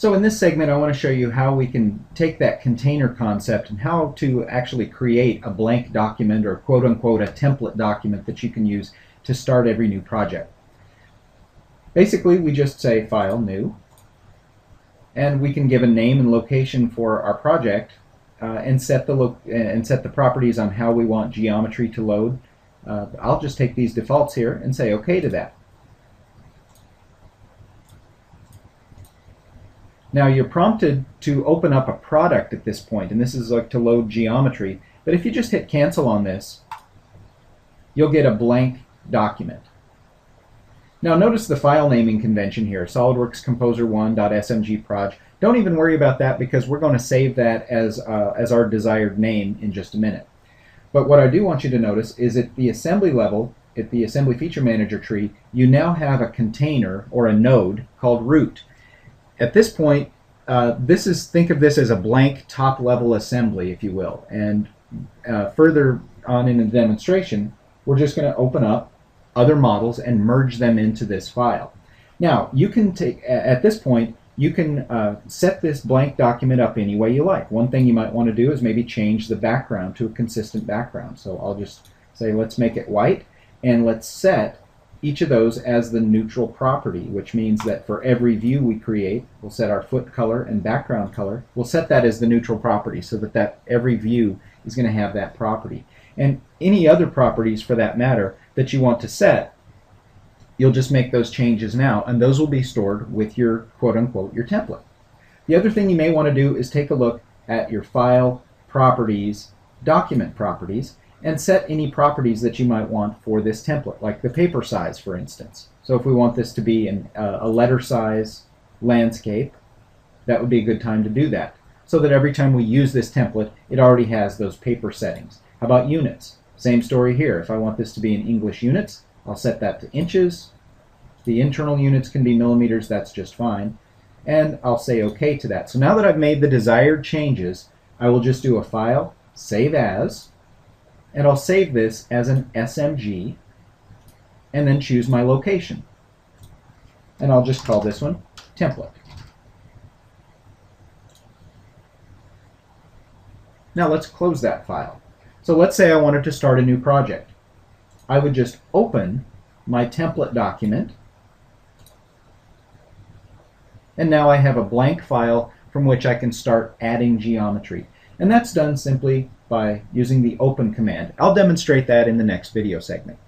So in this segment I want to show you how we can take that container concept and how to actually create a blank document, or quote-unquote a template document that you can use to start every new project. Basically we just say File, New, and we can give a name and location for our project and set the properties on how we want geometry to load. I'll just take these defaults here and say OK to that. Now you're prompted to open up a product at this point, and this is like to load geometry, but if you just hit cancel on this, you'll get a blank document. Now notice the file naming convention here, SolidWorks Composer1.smg proj. Don't even worry about that because we're going to save that as our desired name in just a minute. But what I do want you to notice is at the assembly level, at the Assembly Feature Manager tree, you now have a container or a node called root. At this point, think of this as a blank top-level assembly, if you will. And further on in the demonstration, we're just going to open up other models and merge them into this file. Now, you can at this point, you can set this blank document up any way you like. One thing you might want to do is maybe change the background to a consistent background. So I'll just say let's make it white, and let's set each of those as the neutral property, which means that for every view we create, we'll set our foot color and background color. We'll set that as the neutral property so that every view is going to have that property. And any other properties for that matter that you want to set, you'll just make those changes now, and those will be stored with your quote-unquote your template. The other thing you may want to do is take a look at your file properties, document properties, and set any properties that you might want for this template, like the paper size, for instance. So if we want this to be a letter size landscape, that would be a good time to do that, so that every time we use this template, it already has those paper settings. How about units? Same story here. If I want this to be in English units, I'll set that to inches. The internal units can be millimeters, that's just fine. And I'll say OK to that. So now that I've made the desired changes, I will just do a File, Save As, and I'll save this as an SMG, and then choose my location. And I'll just call this one Template. Now let's close that file. So let's say I wanted to start a new project. I would just open my template document, and now I have a blank file from which I can start adding geometry. And that's done simply by using the open command. I'll demonstrate that in the next video segment.